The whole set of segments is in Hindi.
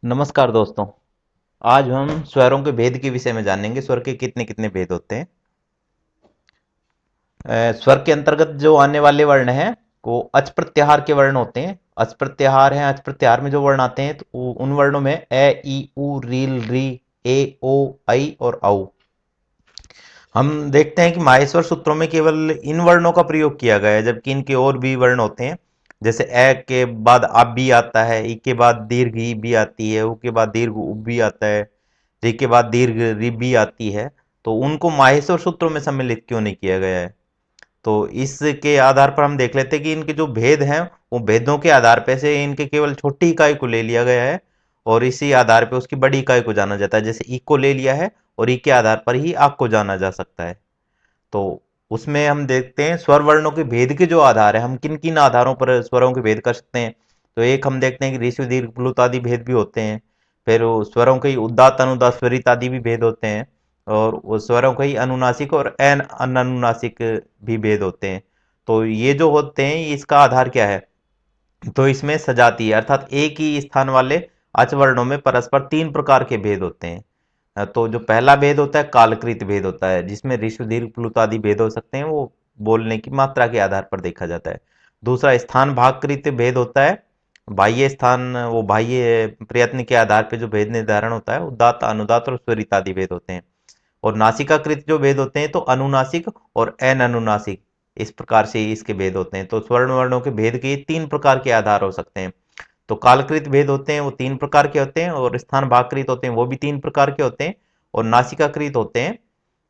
नमस्कार दोस्तों। आज हम स्वरों के भेद के विषय में जानेंगे। स्वर के कितने कितने भेद होते हैं। स्वर के अंतर्गत जो आने वाले वर्ण हैं वो अच प्रत्याहार के वर्ण होते हैं। अच प्रत्याहार हैं, अच प्रत्याहार में जो वर्ण आते हैं तो उन वर्णों में ए ई उ रील री ए ओ आई और औ। हम देखते हैं कि माहेश्वर सूत्रों में केवल इन वर्णों का प्रयोग किया गया है, जबकि इनके और भी वर्ण होते हैं। जैसे ए के बाद आप भी आता है, ई के बाद दीर्घ ई भी आती है, उ के बाद दीर्घ उ भी आता है, री के बाद दीर्घ री भी आती है। तो उनको माहेश्वर सूत्रों में सम्मिलित क्यों नहीं किया गया है? तो इसके आधार पर हम देख लेते हैं कि इनके जो भेद हैं वो भेदों के आधार पे से इनके केवल छोटी इकाई को ले लिया गया है और इसी आधार पे उसकी बड़ी इकाई को जाना जाता है। जैसे ई को ले लिया है और ई के आधार पर ही आक को जाना जा सकता है। तो उसमें हम देखते हैं स्वर वर्णों के भेद के जो आधार है, हम किन किन आधारों पर स्वरों के भेद कर सकते हैं। तो एक हम देखते हैं कि ऋस्व दीर्घ प्लुत आदि भेद भी होते हैं। फिर वो स्वरों के उदात्त अनुदात स्वरित आदि भी भेद होते हैं। और वो स्वरों के ही अनुनासिक और अनुनासिक भी भेद होते हैं। तो ये जो होते हैं इसका आधार क्या है? तो इसमें सजातीय अर्थात एक ही स्थान वाले अचवर्णों में परस्पर तीन प्रकार के भेद होते हैं। तो जो पहला भेद होता है कालकृत भेद होता है, जिसमें ऋस्व दीर्घ प्लुत आदि भेद हो सकते हैं, वो बोलने की मात्रा के आधार पर देखा जाता है। दूसरा स्थान भागकृत भेद होता है। बाह्य स्थान वो बाह्य प्रयत्न के आधार पर जो भेद निर्धारण होता है, उदात्त अनुदात और स्वरित आदि भेद होते हैं। और नासिकाकृत जो भेद होते हैं तो अनुनासिक और अनुनासिक, इस प्रकार से इसके भेद होते हैं। तो स्वर्ण वर्णों के भेद के तीन प्रकार के आधार हो सकते हैं। तो कालकृत भेद होते हैं वो तीन प्रकार के होते हैं, और स्थान भागकृत होते हैं वो भी तीन प्रकार के होते हैं, और नासिकाकृत होते हैं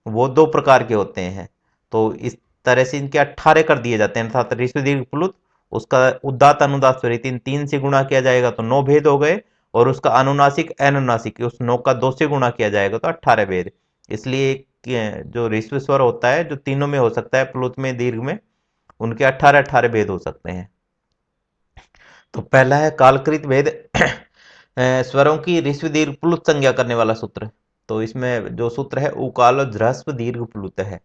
वो दो प्रकार के होते हैं। तो इस तरह से इनके 18 कर दिए जाते हैं, अर्थात ऋस्व दीर्घ प्लुत उसका उदात्त अनुदात स्वरित इन तीन से गुणा किया जाएगा तो 9 भेद हो गए, और उसका अनुनासिक अनुनासिक उस 9 का 2 से गुणा किया जाएगा तो 18 भेद। इसलिए जो ऋस्व स्वर होता है जो तीनों में हो सकता है, प्लुत में दीर्घ में, उनके 18 18 भेद हो सकते हैं। तो पहला है कालकृत भेद। स्वरों की ऋस्व दीर्घ प्लुत संज्ञा करने वाला सूत्र। तो इसमें जो सूत्र है उकाल और ध्रस्व दीर्घ प्लुत है।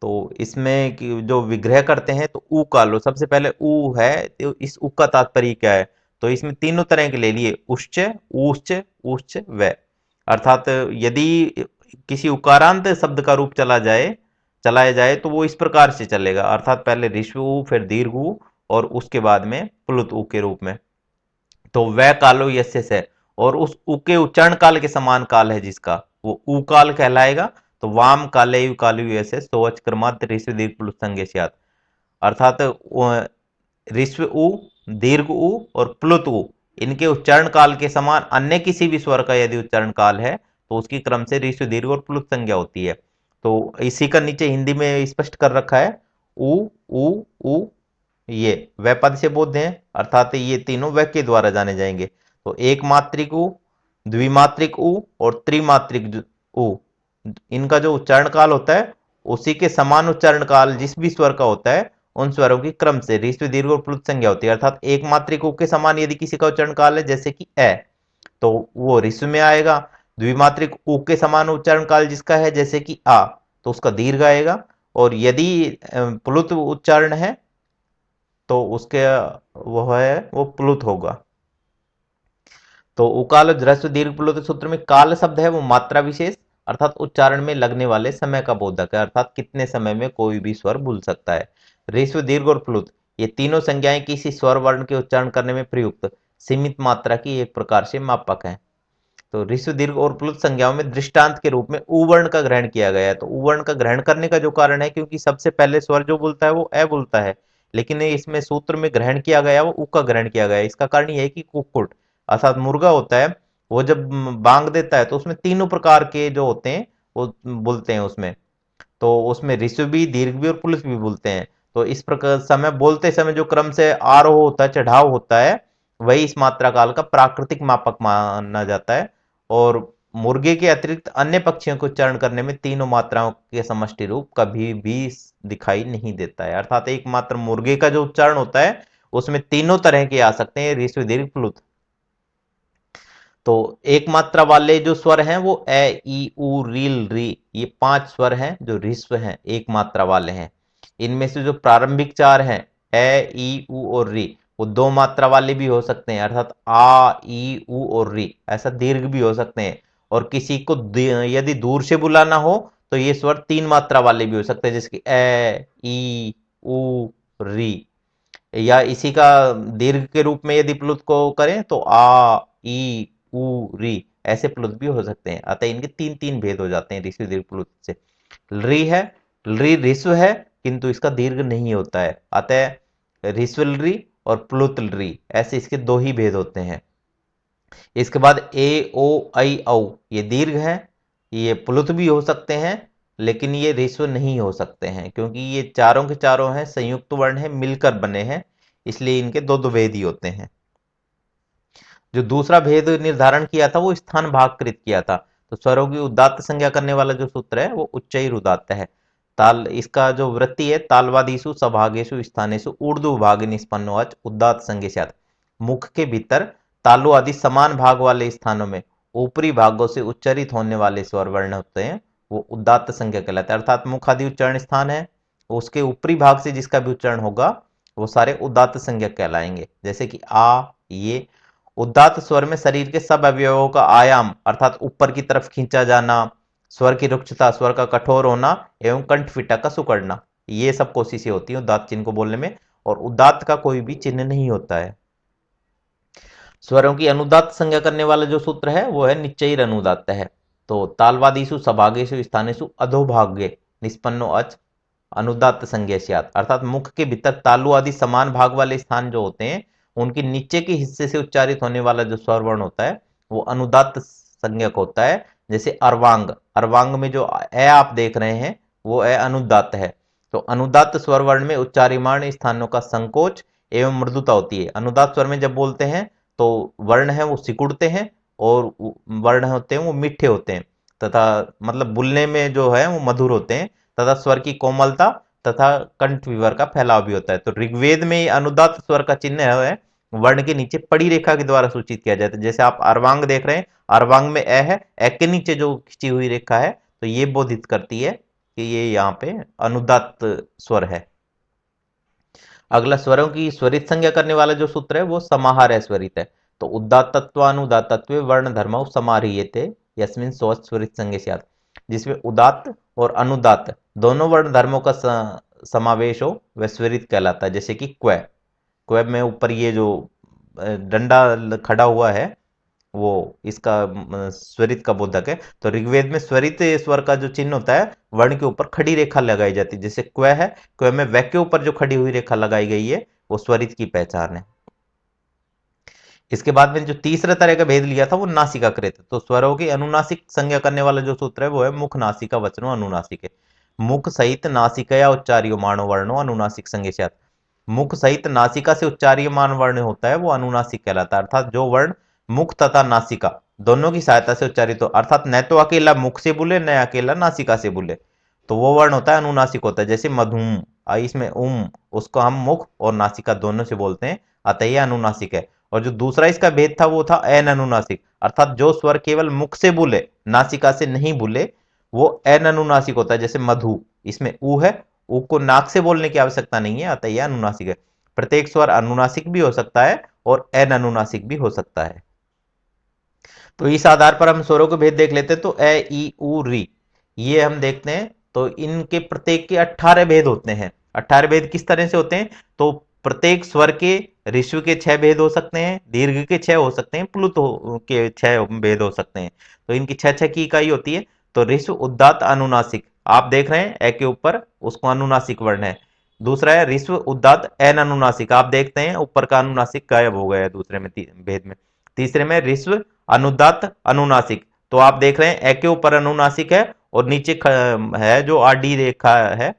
तो इसमें जो विग्रह करते हैं तो ऊ कालो सबसे पहले ऊ है, तो इस ऊ का तात्पर्य क्या है? तो इसमें तीनों तरह के ले लिए, उश्च ऊश्च उश्च व। अर्थात यदि किसी उकारांत शब्द का रूप चलाया जाए तो वो इस प्रकार से चलेगा, अर्थात पहले ऋस्व ऊ फिर दीर्घ ऊ और उसके बाद में प्लुत ऊ के रूप में। तो वह कालो यस्य से, और उस उ के उच्चारण काल के समान काल है जिसका, वो उ काल कहलाएगा। तो वाम काले कालु यस्य सोच क्रमात् ऋस्व दीर्घ प्लुत संज्ञा। अर्थात ऋस्व उ दीर्घ उ और प्लुत उ, इनके उच्चारण काल के समान अन्य किसी भी स्वर का यदि उच्चारण काल है तो उसकी क्रम से ऋस्व दीर्घ और प्लुत संज्ञा होती है। तो इसी का नीचे हिंदी में स्पष्ट कर रखा है, उ उ उ ये व पद से बोध्य हैं, अर्थात ये तीनों व के द्वारा जाने जाएंगे। तो एक मात्रिक उ, द्विमात्रिक उ और त्रिमात्रिक उ, इनका जो उच्चारण काल होता है उसी के समान उच्चारण काल जिस भी स्वर का होता है उन स्वरों की क्रम से ऋस्व दीर्घ और प्लुत संज्ञा होती है। अर्थात एक मात्रिक उ के समान यदि किसी का उच्चारण काल है जैसे कि ए, तो वो ऋस्व में आएगा। द्विमात्रिक उ के समान उच्चारण काल जिसका है जैसे कि आ, तो उसका दीर्घ आएगा। और यदि प्लुत उच्चारण है तो उसके वो प्लुत होगा। तो उकाल ह्रस्व दीर्घ प्लुत सूत्र में काल शब्द है वो मात्रा विशेष अर्थात उच्चारण में लगने वाले समय का बोधक है, अर्थात कितने समय में कोई भी स्वर भूल सकता है। ऋस्व दीर्घ और प्लुत ये तीनों संज्ञाएं किसी स्वर वर्ण के उच्चारण करने में प्रयुक्त सीमित मात्रा की एक प्रकार से मापक है। तो ऋस्व दीर्घ और प्लुत संज्ञाओं में दृष्टांत के रूप में उवर्ण का ग्रहण किया गया है। तो उवर्ण का ग्रहण करने का जो कारण है, क्योंकि सबसे पहले स्वर जो बोलता है वो अ बोलता है, लेकिन इसमें सूत्र में ग्रहण किया गया वो उ का ग्रहण किया गया है। इसका कारण यह है कि कुक्कुट अर्थात मुर्गा होता है, वो जब बांग देता है तो उसमें तीनों प्रकार के जो होते हैं वो बोलते हैं उसमें। तो उसमें ऋस्व भी दीर्घ भी और प्लुत भी बोलते हैं। तो इस प्रकार समय बोलते समय जो क्रम से आरोह होता है, चढ़ाव होता है, वही इस मात्रा काल का प्राकृतिक मापक माना जाता है। और मुर्गे के अतिरिक्त अन्य पक्षियों को उच्चारण करने में तीनों मात्राओं के समष्टि रूप कभी भी दिखाई नहीं देता है। अर्थात एकमात्र मुर्गे का जो उच्चारण होता है उसमें तीनों तरह के आ सकते हैं, ऋस्व दीर्घ प्लुत। तो एक मात्रा वाले जो स्वर हैं वो ए ई उ रील री, ये 5 स्वर हैं जो ऋस्व हैं, एक मात्रा वाले हैं। इनमें से जो प्रारंभिक चार हैं ए ई उ और री, वो दो मात्रा वाले भी हो सकते हैं, अर्थात आ ई उ और री, ऐसा दीर्घ भी हो सकते हैं। और किसी को यदि दूर से बुलाना हो तो ये स्वर तीन मात्रा वाले भी हो सकते हैं, जैसे कि ए ई उ री। या इसी का दीर्घ के रूप में यदि प्लुत को करें तो आ ई उ री, ऐसे प्लुत भी हो सकते हैं। अतः इनके तीन तीन भेद हो जाते हैं ऋस्व दीर्घ प्लुत से। री है, री ऋस्व है किंतु इसका दीर्घ नहीं होता है, अतः ऋस्व री और प्लुत री, ऐसे इसके दो ही भेद होते हैं। इसके बाद ए ओ आई औ, ये दीर्घ है, ये प्लुत भी हो सकते हैं लेकिन ये ऋस्व नहीं हो सकते हैं, क्योंकि ये चारों के चारों हैं संयुक्त वर्ण है, मिलकर बने हैं, इसलिए इनके दो दो भेद ही होते हैं। जो दूसरा भेद निर्धारण किया था वो स्थान भागकृत किया था। तो स्वरों की उदात्त संज्ञा करने वाला जो सूत्र है वो उच्चैर उदात्त है। ताल, इसका जो वृत्ति है, तालवादीसु सभागेशु स्थानेषु ऊर्ध्व भाग निष्पन्नोच उदात्त संज्ञा। मुख के भीतर तालु आदि समान भाग वाले स्थानों में ऊपरी भागों से उच्चरित होने वाले स्वर वर्ण होते हैं, वो उदात्त संज्ञा कहलाते हैं। अर्थात मुख आदि उच्चारण स्थान है, उसके ऊपरी भाग से जिसका भी उच्चारण होगा वो सारे उदात्त संज्ञा कहलाएंगे। जैसे कि आ, ये उदात्त स्वर में शरीर के सब अवयवों का आयाम अर्थात ऊपर की तरफ खींचा जाना, स्वर की रुक्षता, स्वर का कठोर होना एवं कंठफिटा का सुकड़ना, ये सब कोशिशें होती हैं उदात्त चिन्ह को बोलने में। और उदात्त का कोई भी चिन्ह नहीं होता है। स्वरों की अनुदात्त संज्ञा करने वाला जो सूत्र है वो है निश्चयी अनुदात्त है। तो तालवादीसु सभागेशु स्थानेषु अधोभाग्ये निष्पन्नो अच अनुदात्त संज्ञा स्यात्, अर्थात मुख के भीतर तालु आदि समान भाग वाले स्थान जो होते हैं उनके नीचे के हिस्से से उच्चारित होने वाला जो स्वर वर्ण होता है वो अनुदात्त संज्ञक होता है। जैसे अर्वांग, अर्वांग में जो ए आप देख रहे हैं वो ए अनुदात्त है। तो अनुदात्त स्वर वर्ण में उच्चारिमाण स्थानों का संकोच एवं मृदुता होती है। अनुदात्त स्वर में जब बोलते हैं तो वर्ण है वो सिकुड़ते हैं और वर्ण होते हैं वो मीठे होते हैं, तथा मतलब बोलने में जो है वो मधुर होते हैं, तथा स्वर की कोमलता तथा कंठ विवर का फैलाव भी होता है। तो ऋग्वेद में अनुदात्त स्वर का चिन्ह है वर्ण के नीचे पड़ी रेखा के द्वारा सूचित किया जाता है। जैसे आप अर्वांग देख रहे हैं, अर्वांग में ए है, ए के नीचे जो खिंची हुई रेखा है तो ये बोधित करती है कि ये यहाँ पे अनुदात्त स्वर है। अगला स्वरों की स्वरित संज्ञा करने वाला जो सूत्र है वो समाहार है, स्वरित है। तो उदात्तत्वानुदात्तत्व वर्ण धर्म समाह्रियते यस्मिन् स्वच स्वरित संज्ञा स्यात्, जिसमें उदात्त और अनुदात्त दोनों वर्ण धर्मों का समावेश हो वह स्वरित कहलाता है। जैसे कि क्व, क्व में ऊपर ये जो डंडा खड़ा हुआ है वो इसका स्वरित का बोधक है। तो ऋग्वेद में स्वरित स्वर का जो चिन्ह होता है वर्ण के ऊपर खड़ी रेखा लगाई जाती है। जैसे क्व है, क्व में व के ऊपर जो खड़ी हुई रेखा लगाई गई है वो स्वरित की पहचान है। इसके बाद में जो तीसरा तरह का भेद लिया था वो नासिका कृत। तो स्वरों की अनुनासिक संज्ञा करने वाला जो सूत्र है वो है मुख नासिका वचनो अनुनासिक। मुख सहित नासिकया उच्चार्यमाणो वर्णो अनुनासिक संज्ञा। मुख सहित नासिका से उच्चार्यमान वर्ण होता है वो अनुनासिक कहलाता है। अर्थात जो वर्ण मुख तथा नासिका दोनों की सहायता से उच्चारित हो, अर्थात न तो अकेला मुख से बोले न अकेला नासिका से बोले, तो वो वर्ण होता है अनुनासिक होता है। जैसे मधुम, इसमें उसको हम मुख और नासिका दोनों से बोलते हैं, अतः यह अनुनासिक है। और जो दूसरा इसका भेद था वो था एन अनुनासिक, अर्थात जो स्वर केवल मुख से बोले नासिका से नहीं बोले वो एन अनुनासिक होता है। जैसे मधु, इसमें ऊ है, ऊ को नाक से बोलने की आवश्यकता नहीं है, अतः यह अनुनासिक है। प्रत्येक स्वर अनुनासिक भी हो सकता है और एन अनुनासिक भी हो सकता है। तो इस आधार पर हम स्वरों के भेद देख लेते हैं। तो ए ई उ री, ये हम देखते हैं। तो इनके प्रत्येक के 18 भेद होते हैं। 18 भेद किस तरह से होते हैं? तो प्रत्येक स्वर के ऋस्व के 6 भेद हो सकते हैं, दीर्घ के 6 हो सकते हैं, प्लुत के 6 भेद हो सकते हैं। तो इनकी 6 की इकाई होती है। तो ऋस्व उदात्त अनुनासिक आप देख रहे हैं ए के ऊपर, उसको अनुनासिक वर्ण है। दूसरा है ऋस्व उदात्त एन अनुनासिक, आप देखते हैं ऊपर का अनुनासिक गायब हो गया है दूसरे में भेद में। तीसरे में ऋस्व अनुदात्त अनुनासिक, तो आप देख रहे हैं ए के ऊपर अनुनासिक है और नीचे है जो आडी रेखा है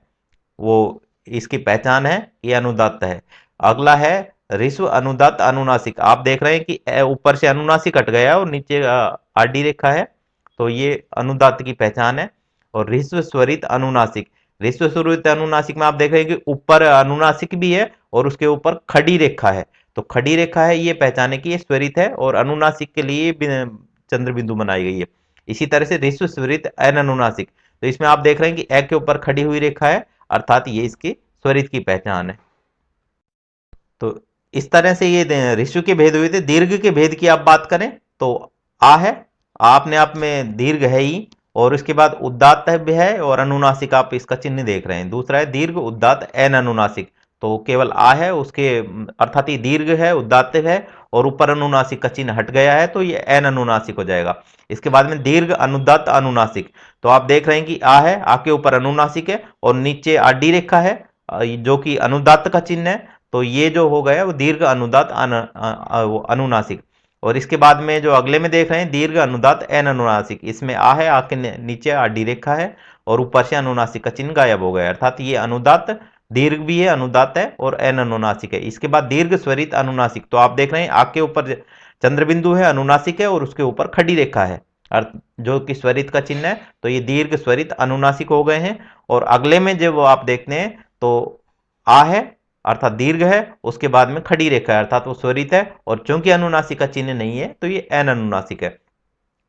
वो इसकी पहचान है, ये अनुदात्त है। अगला है ऋस्व अनुदात्त अनुनासिक, आप देख रहे हैं कि ऊपर से अनुनासिक हट गया और नीचे आडी रेखा है, तो ये अनुदात्त की पहचान है। और ऋस्व स्वरित अनुनासिक, ऋस्व स्वरित अनुनासिक में आप देख रहे हैं कि ऊपर अनुनासिक भी है और उसके ऊपर खड़ी रेखा है। तो खड़ी रेखा है ये पहचाने की ये स्वरित है, और अनुनासिक के लिए चंद्र बिंदु बनाई गई है। इसी तरह से ऋस्व स्वरित एन अनुनासिक, तो इसमें आप देख रहे हैं कि ए के ऊपर खड़ी हुई रेखा है, अर्थात ये इसकी स्वरित की पहचान है। तो इस तरह से ये ऋषु के भेद हुए थे। दीर्घ के भेद की आप बात करें तो आ है, आपने आप में दीर्घ है ही, और उसके बाद उदात्त भी है और अनुनासिक आप इसका चिन्ह देख रहे हैं। दूसरा है दीर्घ उदात्त एन अनुनासिक, तो केवल आ है उसके, अर्थात ये दीर्घ है उदात्त है और ऊपर अनुनासिक का चिन्ह हट गया है तो ये एन अनुनासिक हो जाएगा। इसके बाद में दीर्घ अनुदात्त अनुनासिक, तो आप देख रहे हैं कि आ है, आ के ऊपर अनुनासिक है और नीचे आडी रेखा है जो कि अनुदात्त का चिन्ह है, तो ये जो हो गया वो दीर्घ अनुदात अनुनासिक। और इसके बाद में जो अगले में देख रहे हैं दीर्घ अनुदात एन अनुनासिक, इसमें आ है, आ के नीचे आडी रेखा है और ऊपर से अनुनासिक का चिन्ह गायब हो गया, अर्थात ये अनुदात दीर्घ भी है, अनुदात है और एन अनुनासिक है। इसके बाद दीर्घ स्वरित अनुनासिक, तो आप देख रहे हैं आग के ऊपर चंद्र बिंदु है, अनुनासिक है और उसके ऊपर खड़ी रेखा है अर्थ जो कि स्वरित का चिन्ह है, तो ये दीर्घ स्वरित अनुनासिक हो गए हैं। और अगले में जब आप देखते हैं तो आ है अर्थात दीर्घ है, उसके बाद में खड़ी रेखा है अर्थात वो स्वरित है, और चूंकि अनुनासिक का चिन्ह नहीं है तो ये एन अनुनासिक है।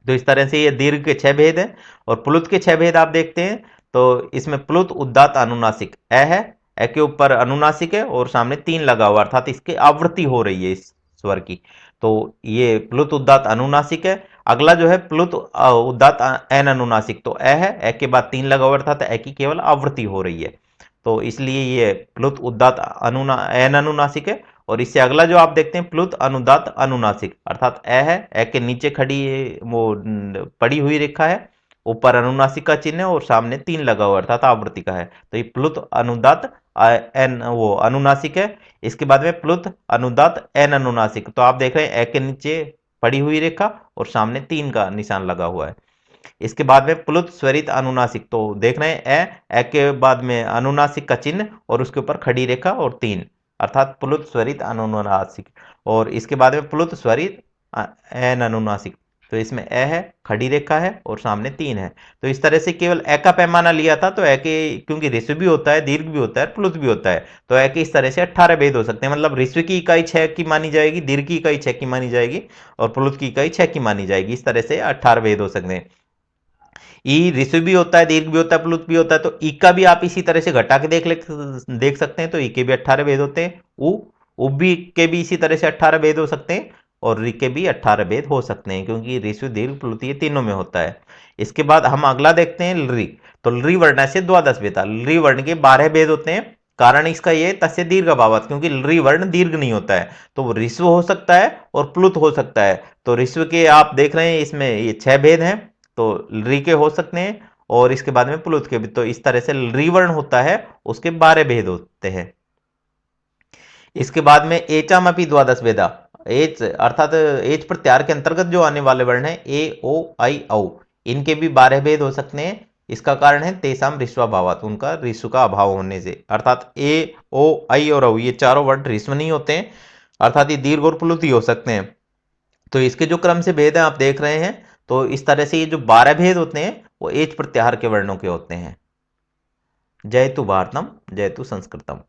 तो इस तरह से ये दीर्घ के 6 भेद हैं। और प्लुत के 6 भेद आप देखते हैं तो इसमें प्लुत उदात अनुनासिक ए है, ए के ऊपर अनुनासिक है और सामने 3 लगा हुआ अर्थात इसकी आवृत्ति हो रही है इस स्वर की, तो ये प्लुत उदात अनुनासिक है। अगला जो है प्लुत उदात एन अनुनासिक, तो ए है, ए के बाद 3 लगा हुआ अर्थात ए की केवल आवृत्ति हो रही है, तो इसलिए ये प्लुत उदात एन अनुनासिक है। और इससे अगला जो आप देखते हैं प्लुत अनुदात अनुनासिक, अर्थात ए है, ए के नीचे खड़ी वो पड़ी हुई रेखा है, ऊपर अनुनासिक का चिन्ह है और सामने 3 लगा हुआ अर्थात आवृत्ति का है, तो ये प्लुत अनुदात एन वो अनुनासिक है। इसके बाद में प्लुत अनुदात एन अनुनासिक, तो आप देख रहे हैं ए के नीचे पड़ी हुई रेखा और सामने 3 का निशान लगा हुआ है। इसके बाद में प्लुत स्वरित अनुनासिक, तो देख रहे हैं ए के बाद में अनुनासिक का चिन्ह और उसके ऊपर खड़ी रेखा और 3 अर्थात प्लुत स्वरित अनुनासिक। और इसके बाद में प्लुत स्वरित एन अनुनासिक, तो इसमें ए है, खड़ी रेखा है और सामने 3 है। तो इस तरह से केवल ए का पैमाना लिया था, तो ए के क्योंकि ऋस्व भी होता है, दीर्घ भी होता है, प्लुत भी होता है, तो ए के इस तरह से 18 भेद हो सकते हैं। मतलब ऋस्व की इकाई 6 की मानी जाएगी, दीर्घ की इकाई 6 की मानी जाएगी और प्लुत की इकाई 6 की मानी जाएगी। इस तरह से 18 भेद हो सकते हैं। ई ऋषि भी होता है, दीर्घ भी होता है, प्लुत भी होता है, तो ई का भी आप इसी तरह से घटा के देख सकते हैं, तो ई के भी 18 भेद होते हैं। उ भी के भी इसी तरह से 18 भेद हो सकते हैं और रि के भी 18 भेद हो सकते हैं, क्योंकि ऋषि दीर्घ प्लुत ये तीनों में होता है। इसके बाद हम अगला देखते हैं लृ, तो लृ वर्ण से द्वादश भेदा, लृ वर्ण के 12 भेद होते हैं। कारण इसका ये तस्य दीर्घ अभावत, क्योंकि लृ वर्ण दीर्घ नहीं होता है, तो वो ऋस्व हो सकता है और प्लुत हो सकता है। तो ऋस्व के आप देख रहे हैं इसमें ये 6 भेद हैं, तो री के हो सकते हैं और इसके बाद में प्लुत के भी, तो इस तरह से री वर्ण होता है उसके 12 भेद होते हैं। इसके बाद में एचामपि द्वादश भेदा, एच अर्थात एच प्रत्यार के अंतर्गत जो आने वाले वर्ण है ए ओ आई औ, इनके भी 12 भेद हो सकते हैं। इसका कारण है तेसाम ऋस्वाभावात, उनका ऋस्व का अभाव होने से, अर्थात ए ओ आई और औ ये चारों वर्ण ऋस्व नहीं होते हैं, अर्थात ये दीर्घ और प्लुत ही हो सकते हैं। तो इसके जो क्रम से भेद है आप देख रहे हैं, तो इस तरह से ये जो 12 भेद होते हैं वो एच प्रत्याहार के वर्णों के होते हैं। जयतु भारतम जयतु संस्कृतम।